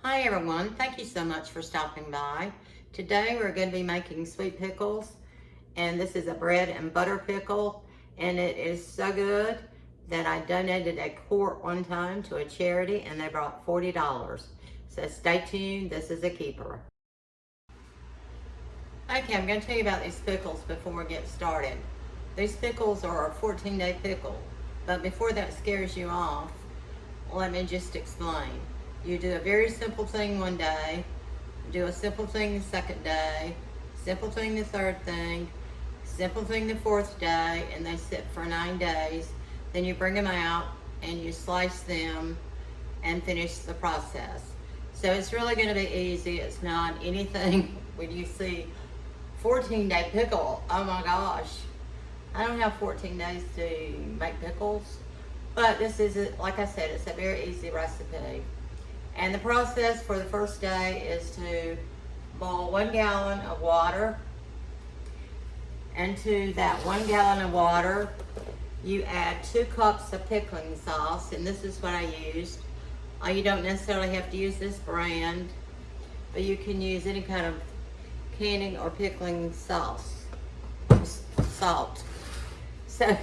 Hi everyone, thank you so much for stopping by. Today we're going to be making sweet pickles, and this is a bread and butter pickle, and it is so good that I donated a quart one time to a charity and they brought $40. So stay tuned, this is a keeper. Okay, I'm going to tell you about these pickles before we get started. These pickles are a 14-day pickle, but before that scares you off, let me just explain. You do a very simple thing one day, do a simple thing the second day, simple thing the third thing, simple thing the fourth day, and they sit for 9 days. Then you bring them out and you slice them and finish the process. So it's really going to be easy. It's not anything when you see 14-day pickle. Oh my gosh. I don't have 14 days to make pickles, but this is, like I said, it's a very easy recipe. And the process for the first day is to boil 1 gallon of water. And to that 1 gallon of water, you add 2 cups of pickling sauce, and this is what I used. You don't necessarily have to use this brand, but you can use any kind of canning or pickling sauce, salt. So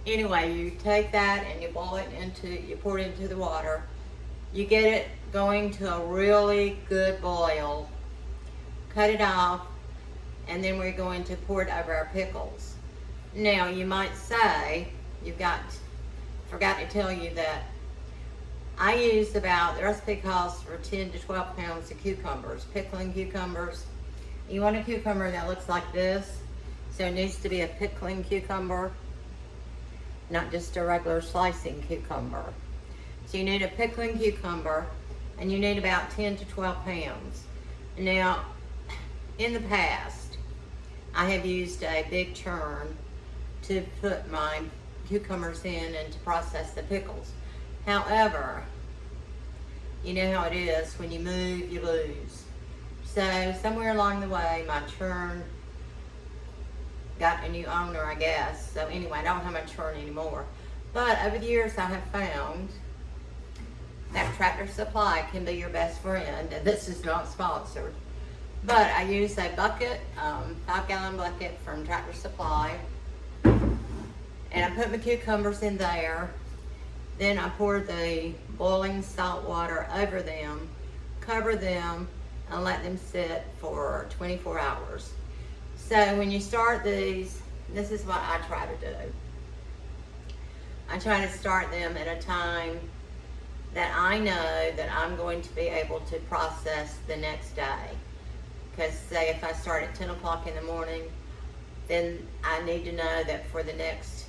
anyway, you take that and you boil it you pour it into the water. You get it going to a really good boil, cut it off, and then we're going to pour it over our pickles. Now you might say, forgot to tell you that I use the recipe calls for 10 to 12 pounds of cucumbers, pickling cucumbers. You want a cucumber that looks like this, so it needs to be a pickling cucumber, not just a regular slicing cucumber. So you need a pickling cucumber, and you need about 10 to 12 pounds. Now, in the past, I have used a big churn to put my cucumbers in and to process the pickles. However, you know how it is, when you move, you lose. So somewhere along the way, my churn got a new owner, I guess. So anyway, I don't have my churn anymore. But over the years, I have found that Tractor Supply can be your best friend, and this is not sponsored. But I use a bucket, 5-gallon bucket from Tractor Supply, and I put my cucumbers in there. Then I pour the boiling salt water over them, cover them, and let them sit for 24 hours. So when you start these, this is what I try to do. I try to start them at a time that I know that I'm going to be able to process the next day. Because say if I start at 10 o'clock in the morning, then I need to know that for the next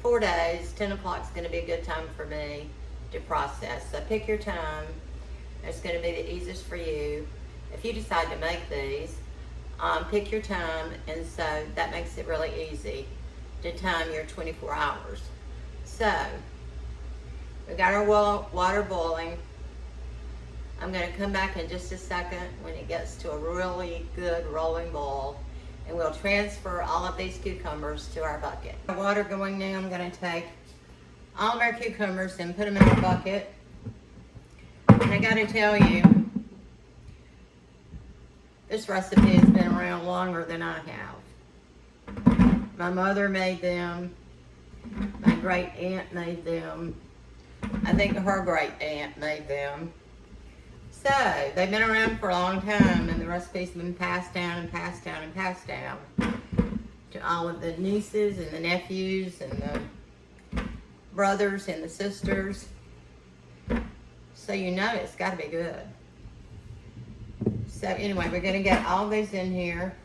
4 days, 10 o'clock is going to be a good time for me to process. So pick your time. It's going to be the easiest for you. If you decide to make these, pick your time, and so that makes it really easy to time your 24 hours. So we got our water boiling. I'm going to come back in just a second when it gets to a really good rolling boil, and we'll transfer all of these cucumbers to our bucket. The water going now, I'm going to take all of our cucumbers and put them in our bucket. And I got to tell you, this recipe has been around longer than I have. My mother made them. My great aunt made them. I think her great aunt made them. So they've been around for a long time, and the recipe's been passed down and passed down and passed down to all of the nieces and the nephews and the brothers and the sisters. So you know it's got to be good. So anyway, we're going to get all these in here.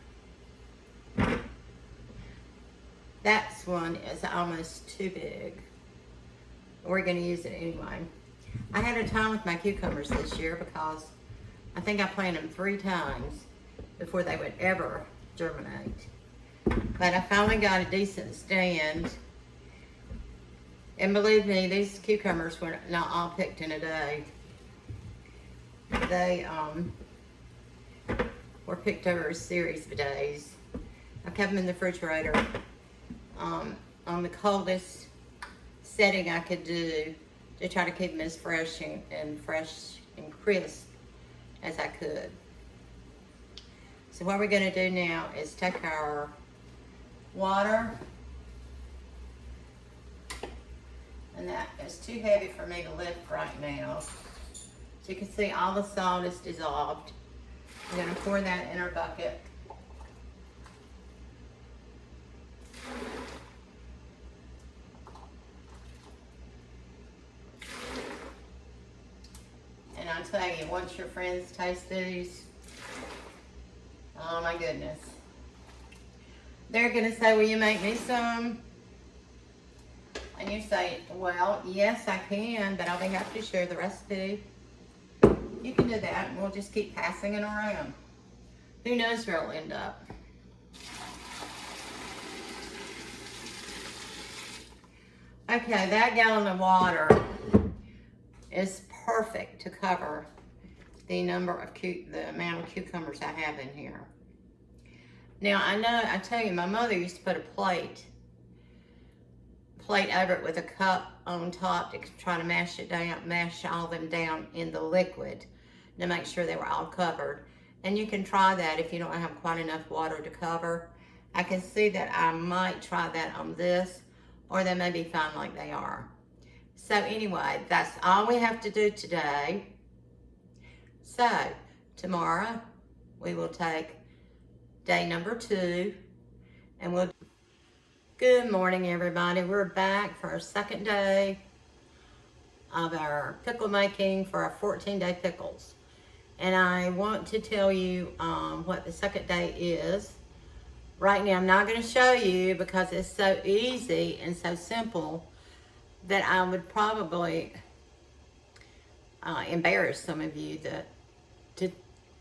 That one is almost too big. We're going to use it anyway. I had a time with my cucumbers this year because I think I planted them 3 times before they would ever germinate. But I finally got a decent stand. And believe me, these cucumbers were not all picked in a day. They were picked over a series of days. I kept them in the refrigerator on the coldest setting I could do to try to keep them as fresh and crisp as I could. So what we're gonna do now is take our water, and that is too heavy for me to lift right now. So you can see all the salt is dissolved. I'm gonna pour that in our bucket. And I'll tell you, once your friends taste these, oh my goodness. They're gonna say, will you make me some? And you say, well, yes, I can, but I'll be happy to share the recipe. You can do that, and we'll just keep passing it around. Who knows where it'll end up. Okay, that gallon of water is perfect to cover the amount of cucumbers I have in here. Now, I tell you, my mother used to put a plate over it with a cup on top to try to mash all of them down in the liquid to make sure they were all covered. And you can try that if you don't have quite enough water to cover. I can see that I might try that on this, or they may be fine like they are. So anyway, that's all we have to do today. So tomorrow we will take day number 2, and we'll. Good morning, everybody. We're back for our second day of our pickle making for our 14-day pickles. And I want to tell you what the second day is. Right now, I'm not going to show you because it's so easy and so simple that I would probably embarrass some of you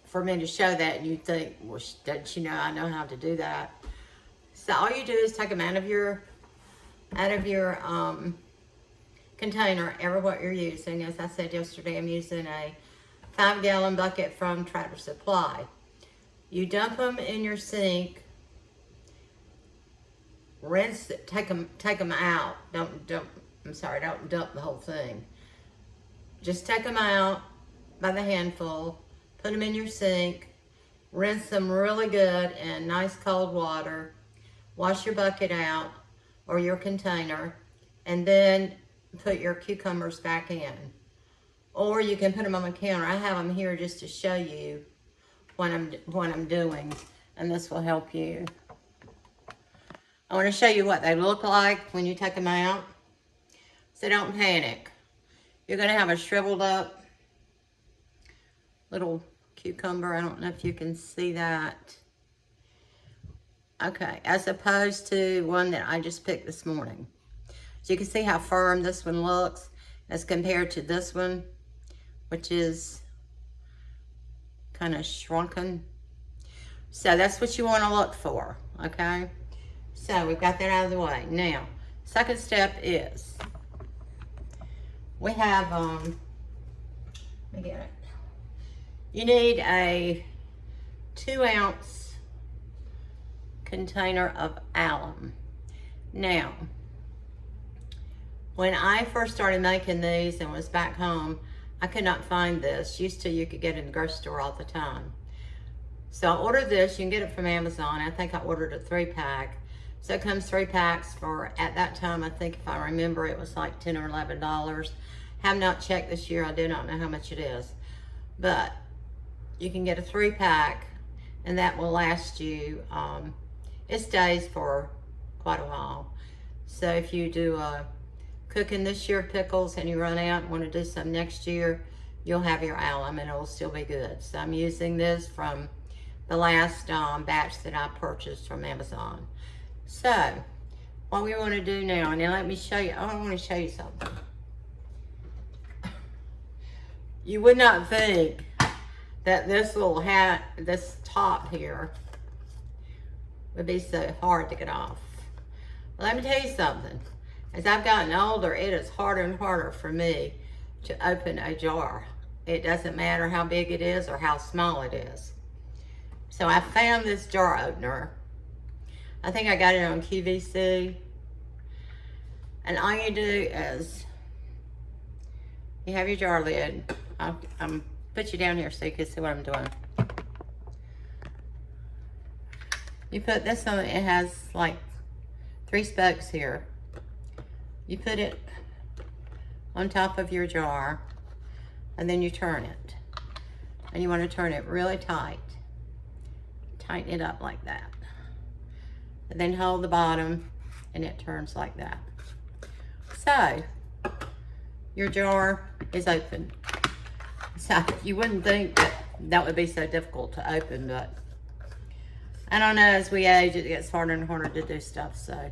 for me to show that, and you think, well, don't you know I know how to do that? So all you do is take them out of your container, ever what you're using. As I said yesterday, I'm using a 5-gallon bucket from Tractor Supply. You dump them in your sink, rinse it, take them out. Don't dump the whole thing. Just take them out by the handful, put them in your sink, rinse them really good in nice cold water, wash your bucket out or your container, and then put your cucumbers back in. Or you can put them on the counter. I have them here just to show you what I'm doing, and this will help you. I want to show you what they look like when you take them out. So don't panic. You're going to have a shriveled up little cucumber. I don't know if you can see that. Okay, as opposed to one that I just picked this morning. So you can see how firm this one looks as compared to this one, which is kind of shrunken. So that's what you want to look for, okay? So we've got that out of the way. Now, second step is we have, let me get it. You need a 2-ounce container of alum. Now, when I first started making these and was back home, I could not find this. Used to, you could get it in the grocery store all the time. So I ordered this. You can get it from Amazon. I think I ordered a 3-pack. So it comes 3 packs for, at that time, I think if I remember, it was like $10 or $11. Have not checked this year. I do not know how much it is. But you can get a 3-pack, and that will last you, it stays for quite a while. So if you do cooking this year pickles and you run out and want to do some next year, you'll have your alum and it'll still be good. So I'm using this from the last batch that I purchased from Amazon. So what we want to do now, and then let me show you, I want to show you something. You would not think that this little this top here would be so hard to get off. Let me tell you something. As I've gotten older, it is harder and harder for me to open a jar. It doesn't matter how big it is or how small it is. So I found this jar opener. I think I got it on QVC. And all you do is, you have your jar lid, I'll put you down here so you can see what I'm doing. You put this on, it has like 3 spokes here. You put it on top of your jar, and then you turn it. And you want to turn it really tight. Tighten it up like that. And then hold the bottom, and it turns like that. So, your jar is open. So, you wouldn't think that that would be so difficult to open, but I don't know, as we age, it gets harder and harder to do stuff, so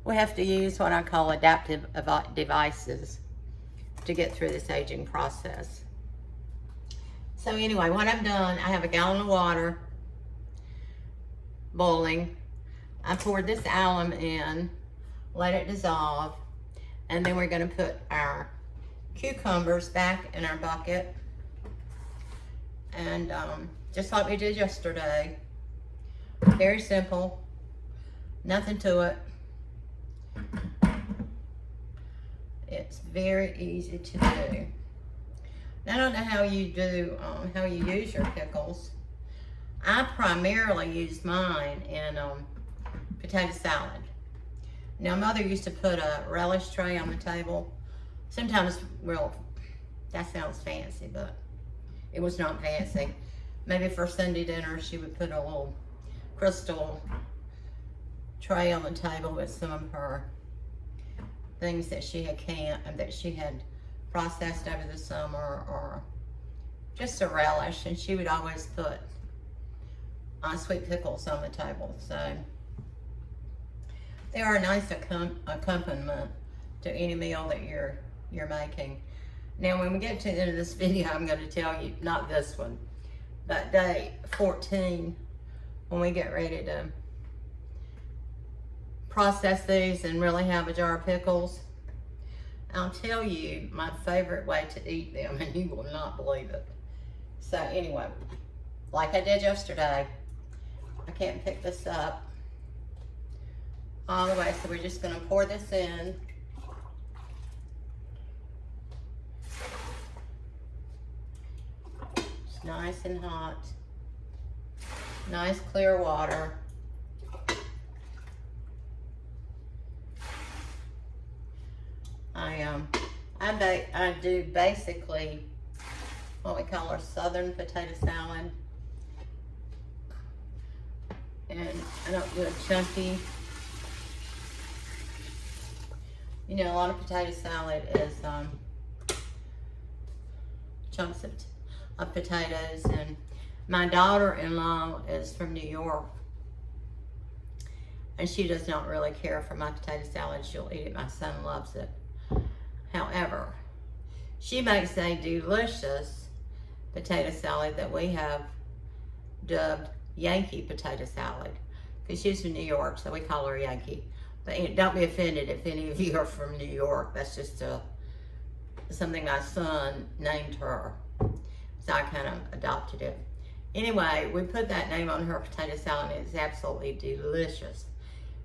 we have to use what I call adaptive devices to get through this aging process. So anyway, what I've done, I have a gallon of water boiling. I poured this alum in, let it dissolve, and then we're gonna put our cucumbers back in our bucket. And just like we did yesterday, very simple, nothing to it. It's very easy to do. Now, I don't know how you do, how you use your pickles. I primarily use mine in potato salad. Now, Mother used to put a relish tray on the table. Sometimes, well, that sounds fancy, but it was not fancy. Maybe for Sunday dinner, she would put a little crystal tray on the table with some of her things that she had processed over the summer, or just a relish, and she would always put sweet pickles on the table. So they are a nice accompaniment to any meal that you're making. Now, when we get to the end of this video, I'm going to tell you, not this one, but day 14, when we get ready to process these and really have a jar of pickles, I'll tell you my favorite way to eat them, and you will not believe it. So anyway, like I did yesterday, I can't pick this up all the way, so we're just going to pour this in. It's nice and hot. Nice clear water. I do basically what we call our southern potato salad, and I don't do it chunky. You know, a lot of potato salad is chunks of potatoes, and my daughter-in-law is from New York, and she does not really care for my potato salad. She'll eat it. My son loves it. However, she makes a delicious potato salad that we have dubbed Yankee potato salad, because she's from New York, so we call her Yankee. But don't be offended if any of you are from New York. That's just something my son named her, so I kind of adopted it. Anyway, we put that name on her potato salad, and it's absolutely delicious.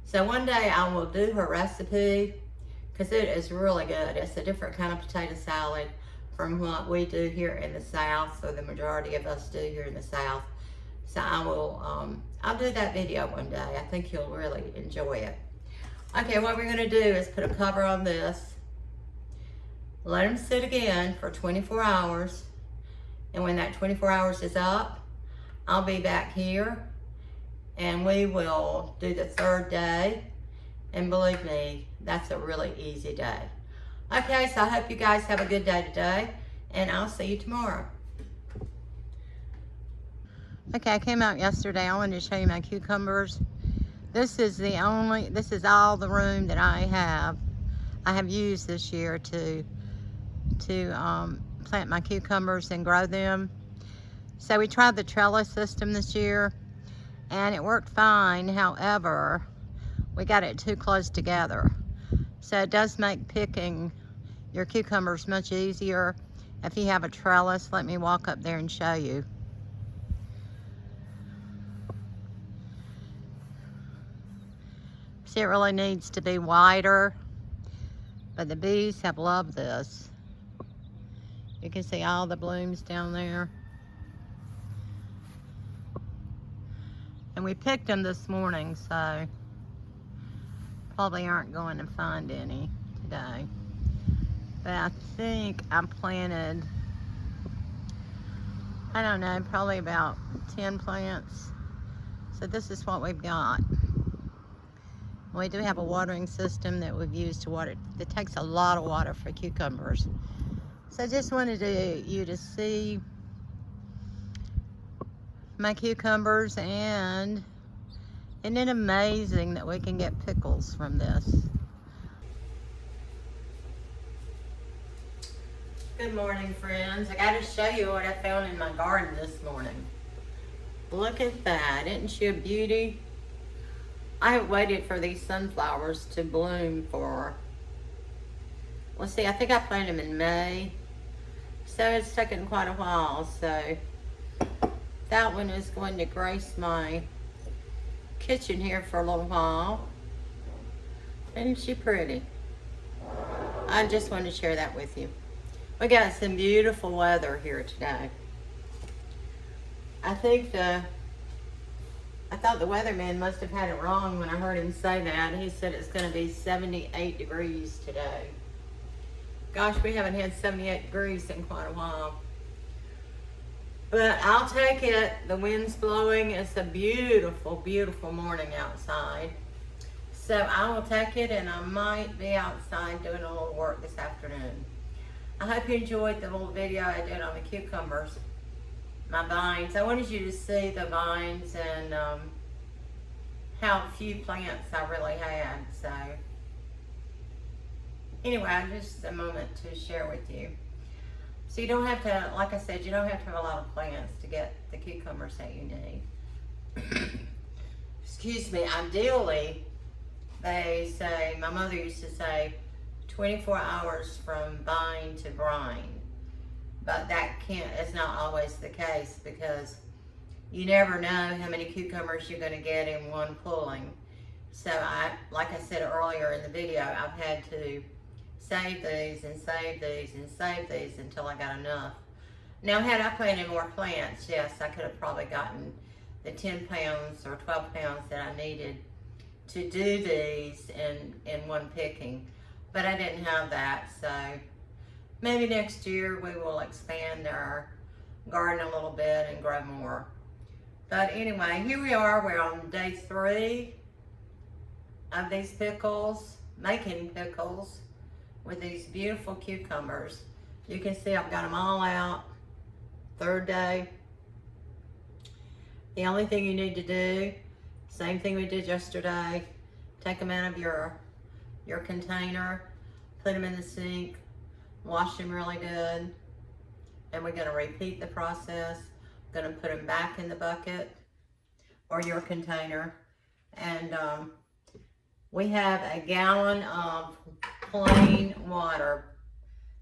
So one day I will do her recipe, because it is really good. It's a different kind of potato salad from what we do here in the South, or the majority of us do here in the South. So I will, I'll do that video one day. I think you'll really enjoy it. Okay, what we're gonna do is put a cover on this, let them sit again for 24 hours, and when that 24 hours is up, I'll be back here, and we will do the 3rd day, and believe me, that's a really easy day. Okay, so I hope you guys have a good day today, and I'll see you tomorrow. Okay, I came out yesterday. I wanted to show you my cucumbers. This is all the room that I have used this year to plant my cucumbers and grow them. So we tried the trellis system this year, and it worked fine. However, we got it too close together. So it does make picking your cucumbers much easier. If you have a trellis, let me walk up there and show you. See, it really needs to be wider, but the bees have loved this. You can see all the blooms down there. And we picked them this morning, so probably aren't going to find any today. But I think I planted, I don't know, probably about 10 plants. So this is what we've got. We do have a watering system that we've used to water. It takes a lot of water for cucumbers. So I just wanted you to see my cucumbers, and isn't it amazing that we can get pickles from this? Good morning, friends. I got to show you what I found in my garden this morning. Look at that. Isn't she a beauty? I have waited for these sunflowers to bloom for, let's see, I think I planted them in May. So it's taken quite a while. So that one is going to grace my kitchen here for a little while. Isn't she pretty? I just wanted to share that with you. We got some beautiful weather here today. I thought the weatherman must have had it wrong when I heard him say that. He said it's going to be 78 degrees today. Gosh, we haven't had 78 degrees in quite a while. But I'll take it. The wind's blowing. It's a beautiful, beautiful morning outside. So I will take it, and I might be outside doing a little work this afternoon. I hope you enjoyed the little video I did on the cucumbers, my vines. I wanted you to see the vines and how few plants I really had. So anyway, just a moment to share with you. So you don't have to, like I said, you don't have to have a lot of plants to get the cucumbers that you need. Excuse me. Ideally, they say, my mother used to say, 24 hours from vine to brine. But that is not always the case, because you never know how many cucumbers you're going to get in one pulling. So like I said earlier in the video, I've had to save these and save these and save these until I got enough. Now, had I planted more plants, yes, I could have probably gotten the 10 pounds or 12 pounds that I needed to do these in one picking. But I didn't have that, so maybe next year we will expand our garden a little bit and grow more. But anyway, here we are. We're on day 3 of these pickles, making pickles with these beautiful cucumbers. You can see I've got them all out. 3rd day. The only thing you need to do, same thing we did yesterday, take them out of your container, put them in the sink, wash them really good, and we're going to repeat the process. Going to put them back in the bucket or your container, and we have a gallon of plain water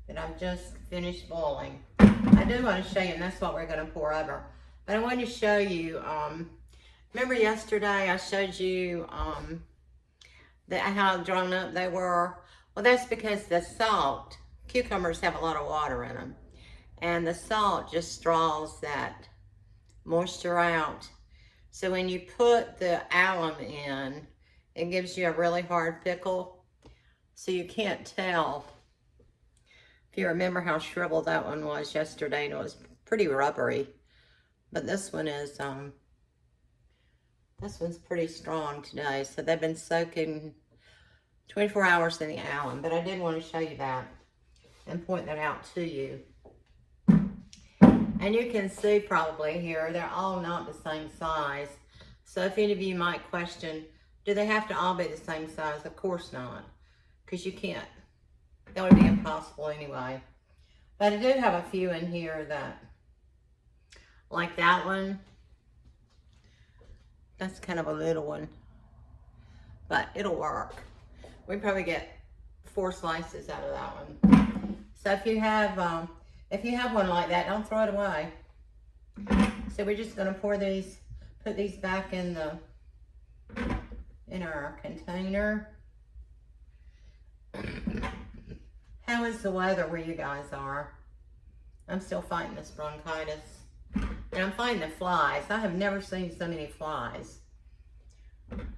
that I've just finished boiling. I do want to show you, and that's what we're going to pour over. But I want to show you, remember yesterday I showed you how drawn up they were? Well, that's because the salt, cucumbers have a lot of water in them, and the salt just draws that moisture out. So when you put the alum in, it gives you a really hard pickle, so you can't tell. If you remember how shriveled that one was yesterday, and it was pretty rubbery, but this one is this one's pretty strong today. So they've been soaking 24 hours in the alum, but I did want to show you that and point that out to you. And you can see probably here, they're all not the same size. So if any of you might question, do they have to all be the same size? Of course not, because you can't. That would be impossible anyway. But I do have a few in here that, like that one, that's kind of a little one, but it'll work. We probably get 4 slices out of that one. So if you have one like that, don't throw it away. So we're just going to pour these, put these back in our container. How is the weather where you guys are? I'm still fighting this bronchitis. And I'm fighting the flies. I have never seen so many flies.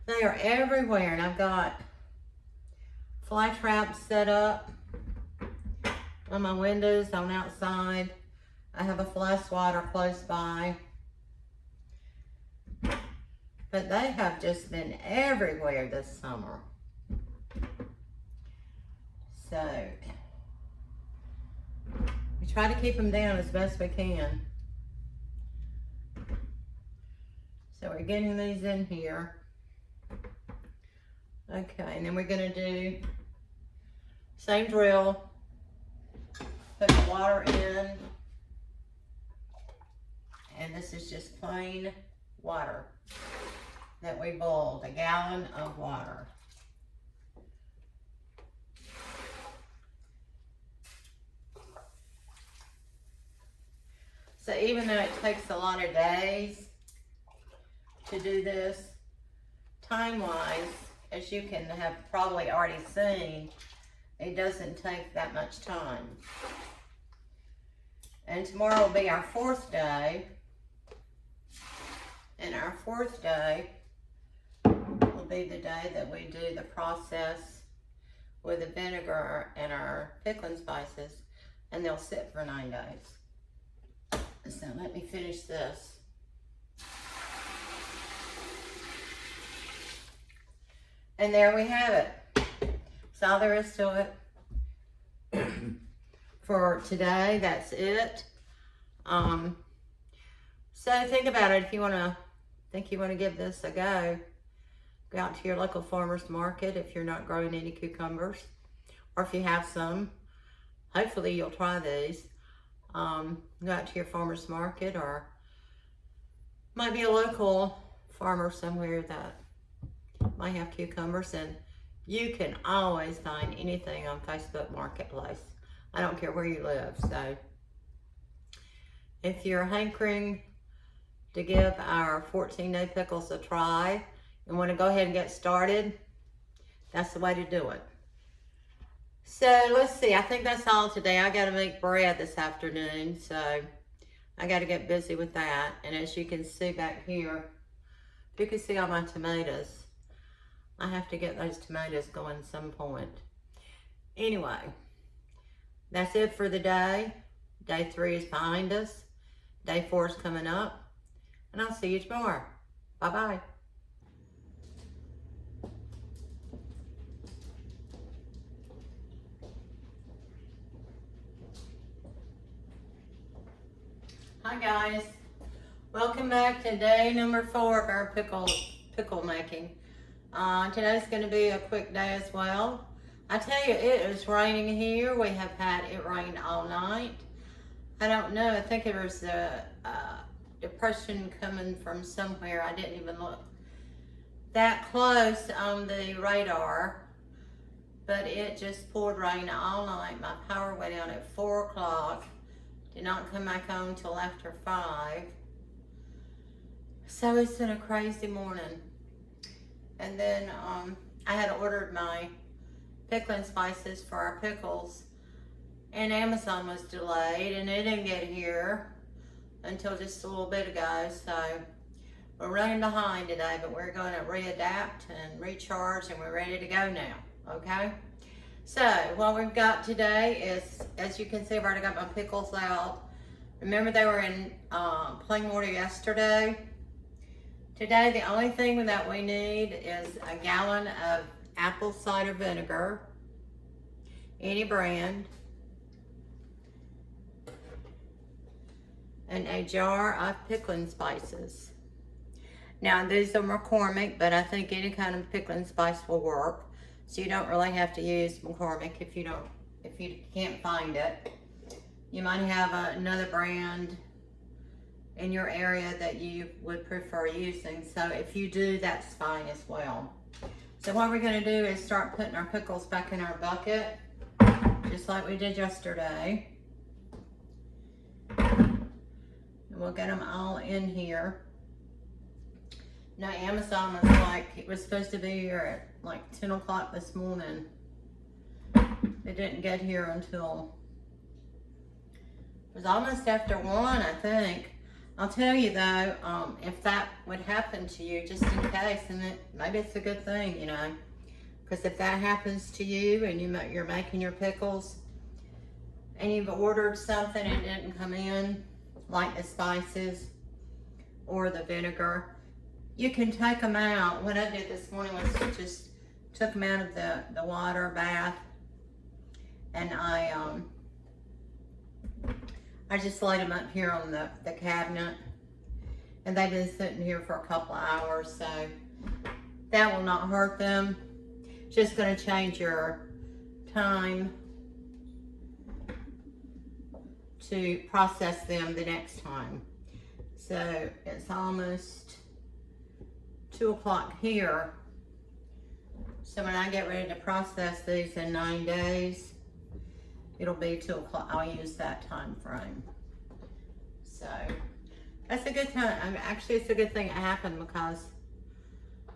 They are everywhere, and I've got fly traps set up on my windows, on outside. I have a fly swatter close by. But they have just been everywhere this summer. So, we try to keep them down as best we can. So we're getting these in here. Okay, and then we're gonna do same drill. Put the water in. And this is just plain water that we boiled, a gallon of water. So even though it takes a lot of days to do this, time-wise, as you can have probably already seen, it doesn't take that much time. And tomorrow will be our 4th day. And our 4th day will be the day that we do the process with the vinegar and our pickling spices, and they'll sit for 9 days. So let me finish this. And there we have it. That's all there is to it. For today, that's it. So think about it. If you want to give this a go, go out to your local farmer's market if you're not growing any cucumbers, or if you have some, hopefully you'll try these. Go out to your farmer's market, or might be a local farmer somewhere that might have cucumbers, and you can always find anything on Facebook Marketplace. I don't care where you live. So if you're hankering to give our 14-day pickles a try and want to go ahead and get started, that's the way to do it. So let's see, I think that's all today. I got to make bread this afternoon, so I got to get busy with that. And as you can see back here, you can see all my tomatoes. I have to get those tomatoes going at some point. Anyway, that's it for the day. Day 3 is behind us. Day 4 is coming up. And I'll see you tomorrow. Bye-bye. Hi guys. Welcome back to day number 4 of our pickle making. Today's going to be a quick day as well. I tell you, it is raining here. We have had it rain all night. I don't know. I think there was a depression coming from somewhere. I didn't even look that close on the radar, but it just poured rain all night. My power went out at 4 o'clock. Did not come back on until after 5. So it's been a crazy morning. And then I had ordered my pickling spices for our pickles, and Amazon was delayed, and it didn't get here until just a little bit ago. So we're running behind today, but we're going to readapt and recharge, and we're ready to go now. Okay, so what we've got today is, as you can see, I've already got my pickles out. Remember, they were in plain water yesterday. Today, the only thing that we need is a gallon of apple cider vinegar, any brand, and a jar of pickling spices. Now, these are McCormick, but I think any kind of pickling spice will work. So you don't really have to use McCormick if you can't find it. You might have another brand in your area that you would prefer using. So if you do, that's fine as well. So what we're gonna do is start putting our pickles back in our bucket, just like we did yesterday. And we'll get them all in here. Now, Amazon was like, it was supposed to be here at like 10 o'clock this morning. It didn't get here until was almost after 1, I think. I'll tell you though, if that would happen to you, just in case, and maybe it's a good thing, you know, because if that happens to you and you're making your pickles and you've ordered something and it didn't come in, like the spices or the vinegar, you can take them out. What I did this morning was just took them out of the water bath, and I just laid them up here on the cabinet, and they've been sitting here for a couple of hours, so that will not hurt them. Just going to change your time to process them the next time. So it's almost 2 o'clock here. So when I get ready to process these in 9 days, it'll be 2 o'clock. I'll use that time frame. So that's a good time. Actually, it's a good thing it happened, because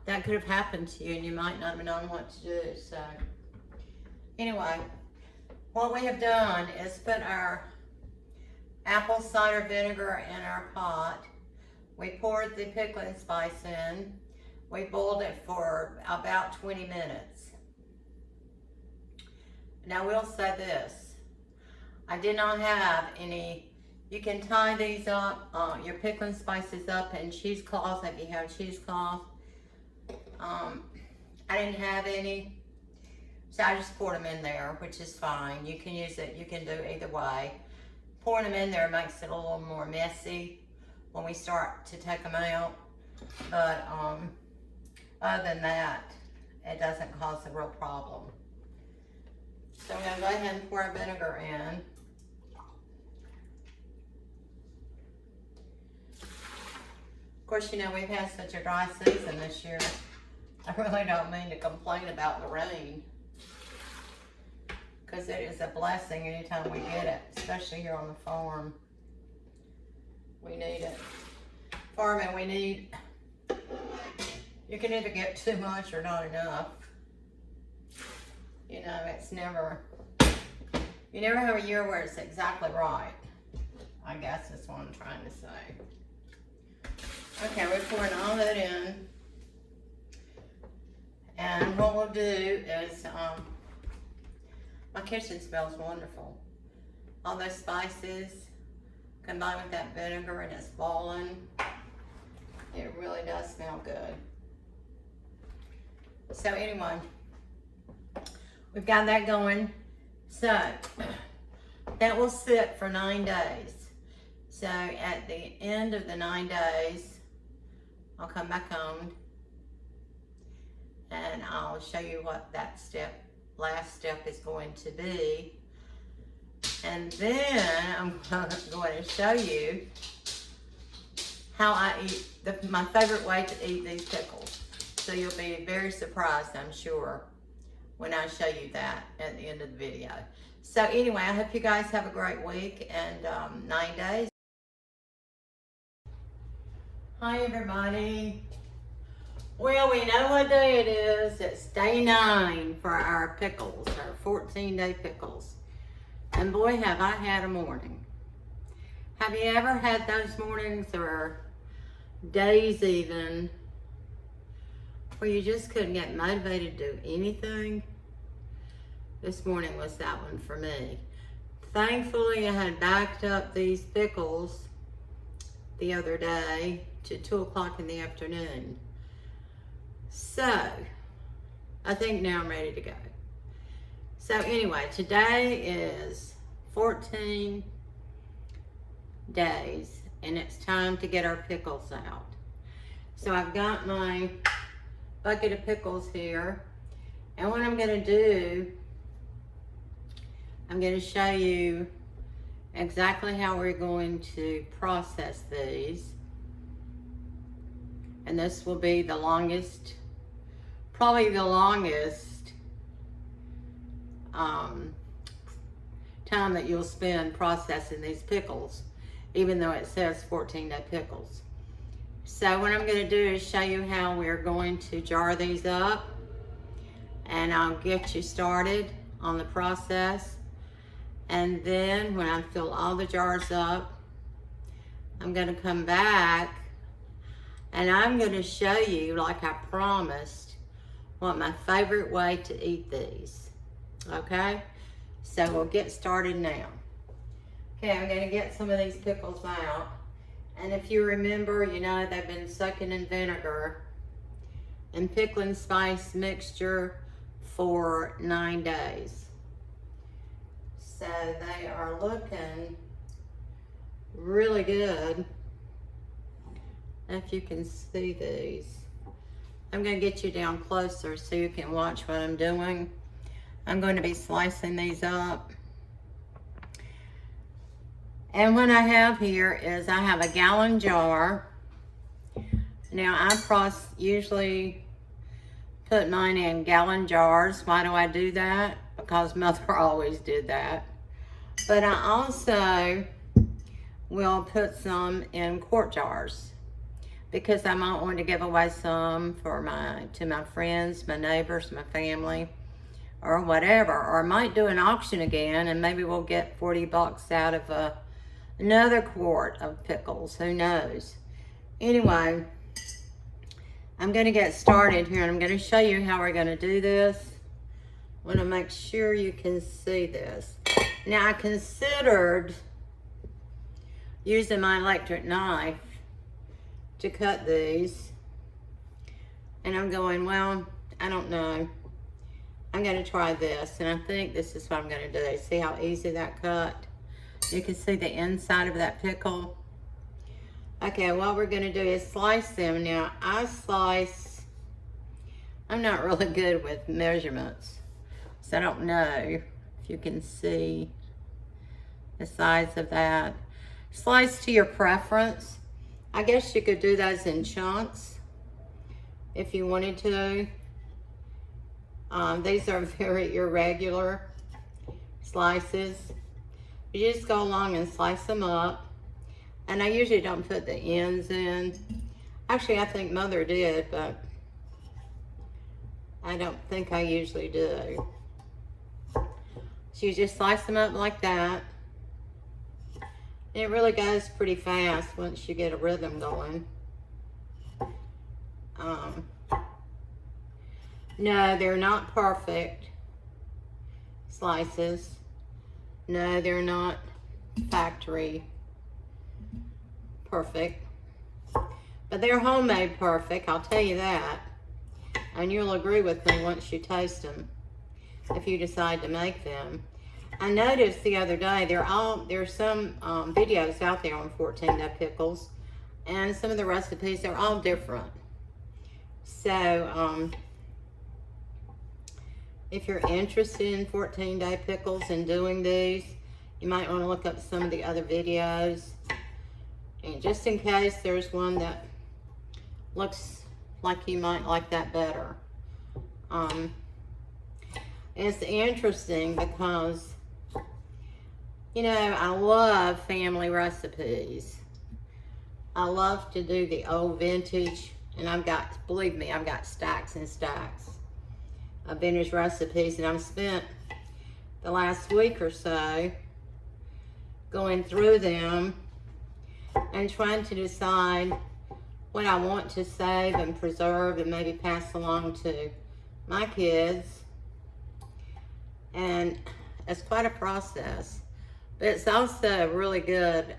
that could have happened to you and you might not have known what to do. So anyway, what we have done is put our apple cider vinegar in our pot. We poured the pickling spice in. We boiled it for about 20 minutes. Now we'll say this. I did not have any, you can tie these up, your pickling spices up in cheesecloths if you have cheesecloth. I didn't have any, so I just poured them in there, which is fine. You can use it, you can do either way. Pouring them in there makes it a little more messy when we start to take them out. But other than that, it doesn't cause a real problem. So I'm gonna go ahead and pour our vinegar in. Of course, you know, we've had such a dry season this year. I really don't mean to complain about the rain, because it is a blessing anytime we get it, especially here on the farm. We need it. Farming, we need, you can either get too much or not enough. You know, it's never, you never have a year where it's exactly right. I guess that's what I'm trying to say. Okay, we're pouring all that in. And what we'll do is, my kitchen smells wonderful. All those spices combined with that vinegar, and it's boiling. It really does smell good. So anyway, we've got that going. So that will sit for 9 days. So at the end of the 9 days, I'll come back on and I'll show you what that last step is going to be. And then I'm going to show you how I eat, my favorite way to eat these pickles. So you'll be very surprised, I'm sure, when I show you that at the end of the video. So anyway, I hope you guys have a great week and 9 days. Hi everybody. Well, we know what day it is. It's day 9 for our pickles, our 14-day pickles. And boy, have I had a morning. Have you ever had those mornings or days even where you just couldn't get motivated to do anything? This morning was that one for me. Thankfully, I had backed up these pickles the other day to 2 o'clock in the afternoon. So, I think now I'm ready to go. So anyway, today is 14 days and it's time to get our pickles out. So I've got my bucket of pickles here, and what I'm gonna do, I'm gonna show you exactly how we're going to process these. And this will be the longest, probably the longest time that you'll spend processing these pickles, even though it says 14-day pickles. So what I'm going to do is show you how we're going to jar these up, and I'll get you started on the process. And then when I fill all the jars up, I'm gonna come back and I'm gonna show you, like I promised, what my favorite way to eat these, okay? So we'll get started now. Okay, I'm gonna get some of these pickles out. And if you remember, you know, they've been soaking in vinegar and pickling spice mixture for 9 days. So they are looking really good. If you can see these. I'm gonna get you down closer so you can watch what I'm doing. I'm going to be slicing these up. And what I have here is I have a gallon jar. Now I usually put mine in gallon jars. Why do I do that? Because Mother always did that. But I also will put some in quart jars because I might want to give away some to my friends, my neighbors, my family, or whatever. Or I might do an auction again and maybe we'll get 40 bucks out of another quart of pickles, who knows. Anyway, I'm gonna get started here and I'm gonna show you how we're gonna do this. I wanna make sure you can see this. Now I considered using my electric knife to cut these. And I'm going, well, I don't know. I'm gonna try this and I think this is what I'm gonna do. See how easy that cut? You can see the inside of that pickle. Okay, what we're gonna do is slice them. Now, I'm not really good with measurements, so I don't know if you can see the size of that. Slice to your preference. I guess you could do those in chunks if you wanted to. These are very irregular slices. You just go along and slice them up. And I usually don't put the ends in. Actually, I think Mother did, but I don't think I usually do. So you just slice them up like that. And it really goes pretty fast once you get a rhythm going. No, they're not perfect slices. No, they're not factory perfect, but they're homemade perfect, I'll tell you that. And you'll agree with me once you taste them, if you decide to make them. I noticed the other day, there's some videos out there on 14-day pickles, and some of the recipes, they're all different. So, if you're interested in 14-day pickles and doing these, you might want to look up some of the other videos. And just in case there's one that looks like you might like that better. It's interesting because, you know, I love family recipes. I love to do the old vintage, and believe me, I've got stacks and stacks of vintage recipes, and I've spent the last week or so going through them and trying to decide what I want to save and preserve and maybe pass along to my kids. And it's quite a process, but it's also a really good,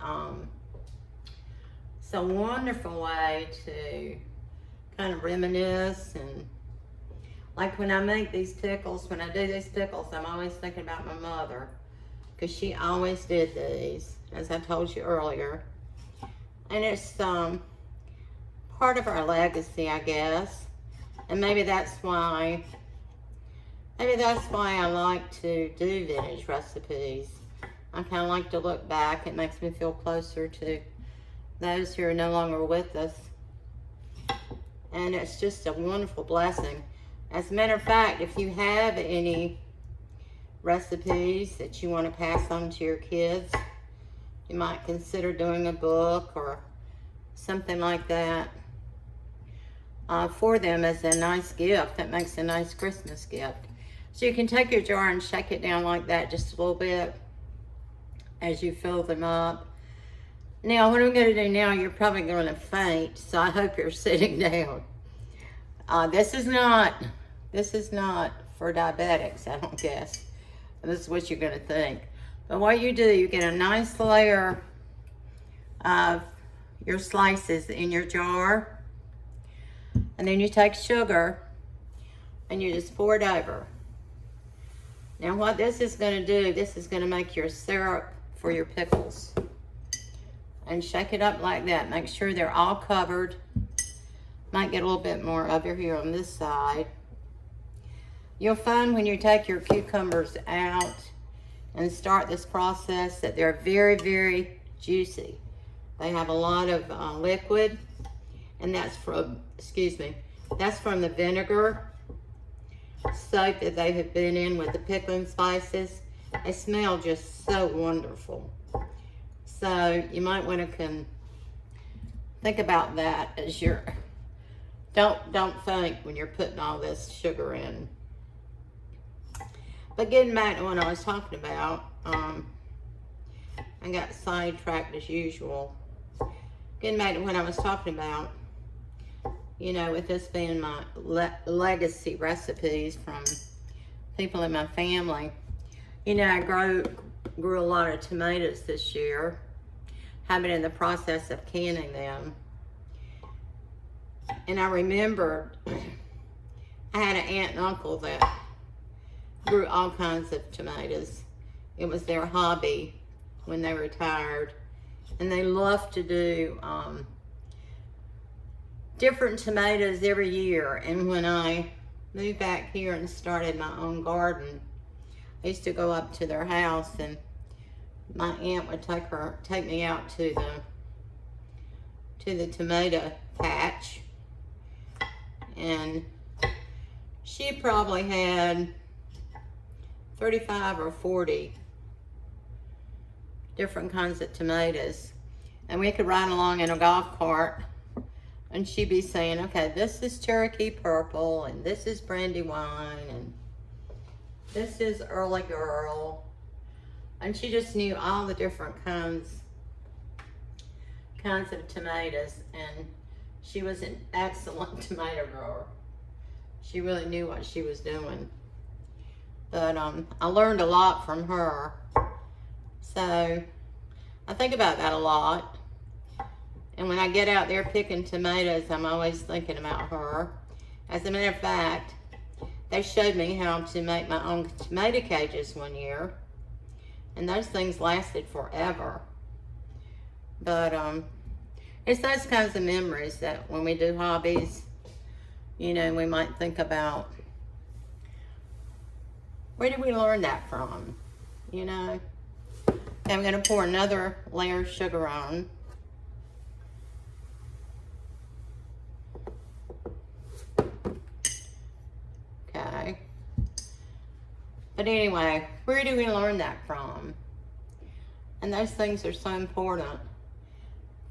it's a wonderful way to kind of reminisce. And like when I make these pickles, when I do these pickles, I'm always thinking about my mother, because she always did these, as I told you earlier. And it's part of our legacy, I guess. And maybe that's why I like to do vintage recipes. I kind of like to look back. It makes me feel closer to those who are no longer with us. And it's just a wonderful blessing. As a matter of fact, if you have any recipes that you want to pass on to your kids, you might consider doing a book or something like that for them as a nice gift. That makes a nice Christmas gift. So you can take your jar and shake it down like that just a little bit. as you fill them up. Now, what I'm going to do now, you're probably going to faint, so I hope you're sitting down. This is not for diabetics, I don't guess. This is what you're going to think. But what you do, you get a nice layer of your slices in your jar, and then you take sugar and you just pour it over. Now what this is going to do, this is going to make your syrup for your pickles. And shake it up like that. Make sure they're all covered. Might get a little bit more over here on this side. You'll find when you take your cucumbers out and start this process that they're very, very juicy. They have a lot of liquid, and that's from, that's from the vinegar soak that they have been in with the pickling spices. They smell just so wonderful. So you might want to think about that as you're, don't think when you're putting all this sugar in. But getting back to what I was talking about, I got sidetracked as usual. Getting back to what I was talking about, you know, with this being my legacy recipes from people in my family. You know, I grew a lot of tomatoes this year. I've been in the process of canning them. And I remember I had an aunt and uncle that grew all kinds of tomatoes. It was their hobby when they retired. And they loved to do different tomatoes every year. And when I moved back here and started my own garden, I used to go up to their house, and my aunt would take me out to the tomato patch, and she probably had 35 or 40 different kinds of tomatoes, and we could ride along in a golf cart, and she'd be saying, okay, this is Cherokee Purple, and this is Brandywine, and this is Early Girl. And she just knew all the different kinds of tomatoes, and she was an excellent tomato grower. She really knew what she was doing. But I learned a lot from her. So I think about that a lot. And when I get out there picking tomatoes, I'm always thinking about her. As a matter of fact, they showed me how to make my own tomato cages one year. And those things lasted forever. But it's those kinds of memories that when we do hobbies, you know, we might think about, where did we learn that from? You know? Okay, I'm going to pour another layer of sugar on. Okay. But anyway, where do we learn that from? And those things are so important.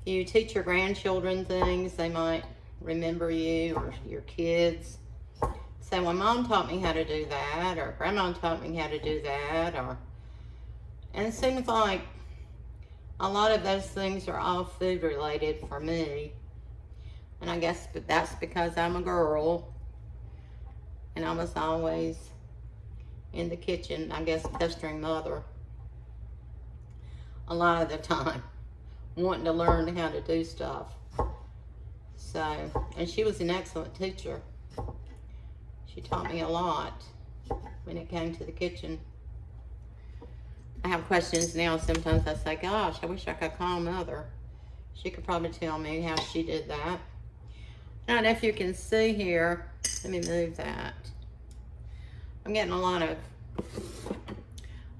If you teach your grandchildren things, they might remember you, or your kids. Say, well, Mom taught me how to do that, or Grandma taught me how to do that, and it seems like a lot of those things are all food related for me. And I guess that's because I'm a girl, and I was always in the kitchen, I guess, pestering Mother a lot of the time, wanting to learn how to do stuff. So, and she was an excellent teacher. She taught me a lot when it came to the kitchen. I have questions now. Sometimes I say, gosh, I wish I could call Mother. She could probably tell me how she did that. I don't know if you can see here. Let me move that. I'm getting a lot of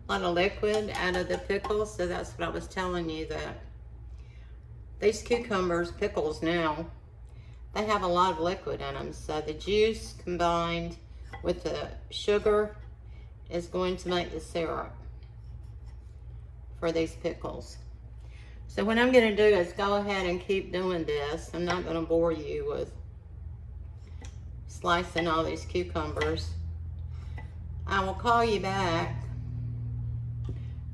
liquid out of the pickles, so that's what I was telling you, that these cucumbers, pickles now, they have a lot of liquid in them. So the juice combined with the sugar is going to make the syrup for these pickles. So what I'm going to do is go ahead and keep doing this. I'm not going to bore you with slicing all these cucumbers. I will call you back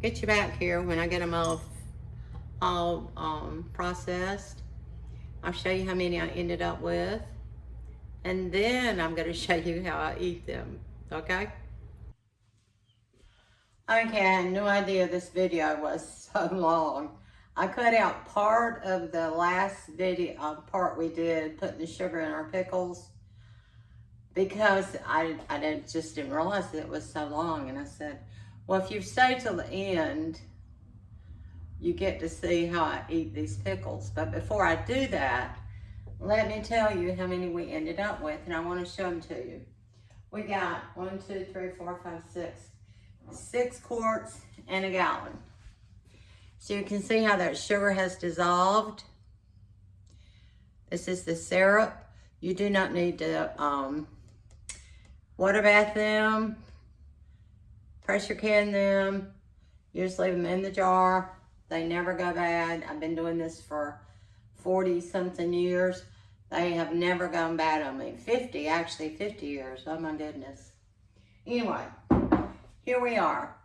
get you back here when I get them all processed. I'll show you how many I ended up with. And then I'm going to show you how I eat them. Okay? Okay, I had no idea this video was so long. I cut out part of the last video, part we did, putting the sugar in our pickles, because I just didn't realize that it was so long. And I said, well, if you stay till the end, you get to see how I eat these pickles. But before I do that, let me tell you how many we ended up with, and I want to show them to you. We got 1, 2, 3, 4, 5, 6 quarts and a gallon. So you can see how that sugar has dissolved. This is the syrup. You do not need to water bath them, pressure can them. You just leave them in the jar. They never go bad. I've been doing this for 40 something years. They have never gone bad on me. 50 years. Oh my goodness. Anyway, here we are.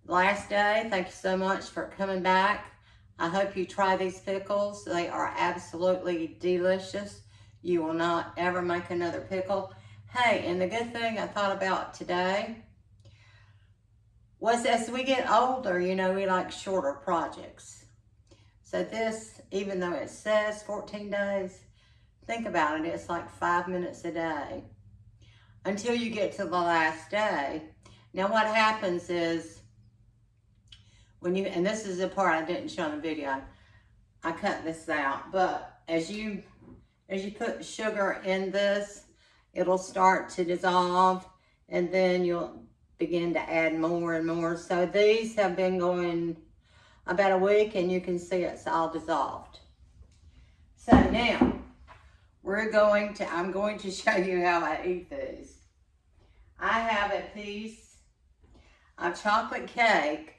Last day. Thank you so much for coming back. I hope you try these pickles. They are absolutely delicious. You will not ever make another pickle. Hey, and the good thing I thought about today was, as we get older, you know, we like shorter projects. So this, even though it says 14 days, think about it, it's like 5 minutes a day until you get to the last day. Now what happens is, when you, and this is the part I didn't show in the video, I cut this out, but as you put the sugar in this, it'll start to dissolve, and then you'll begin to add more and more. So these have been going about a week, and you can see it's all dissolved. So now I'm going to show you how I eat these. I have a piece of chocolate cake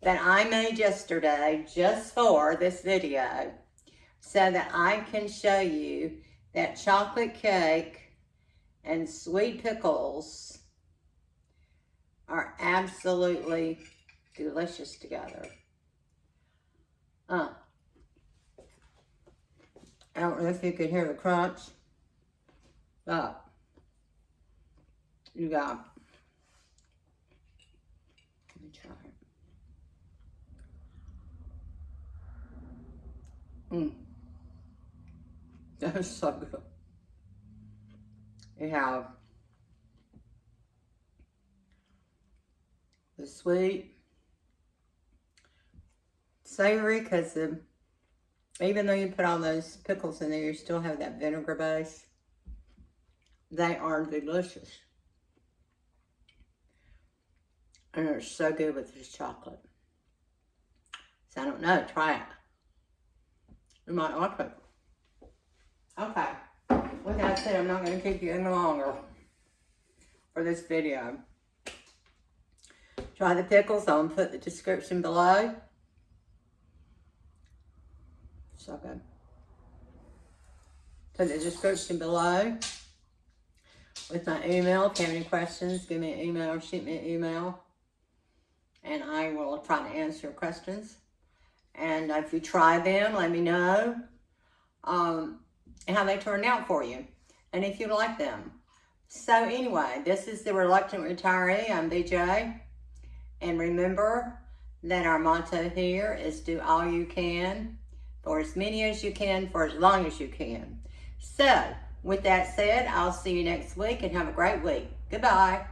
that I made yesterday just for this video, so that I can show you that chocolate cake and sweet pickles are absolutely delicious together. I don't know if you could hear the crunch, but you got, let me try it. That is so good. You have the sweet, savory, because even though you put all those pickles in there, you still have that vinegar base. They are delicious. And they're so good with this chocolate. So I don't know, try it. You might like it. Okay. With that said, I'm not going to keep you any longer for this video. Try the pickles. I'll put the description below. So good. Put the description below with my email. If you have any questions, give me an email or shoot me an email, and I will try to answer your questions. And if you try them, let me know how they turned out for you, and if you like them. So anyway, this is the Reluctant Retiree. I'm BJ, and remember that our motto here is do all you can, for as many as you can, for as long as you can. So with that said, I'll see you next week, and have a great week. Goodbye.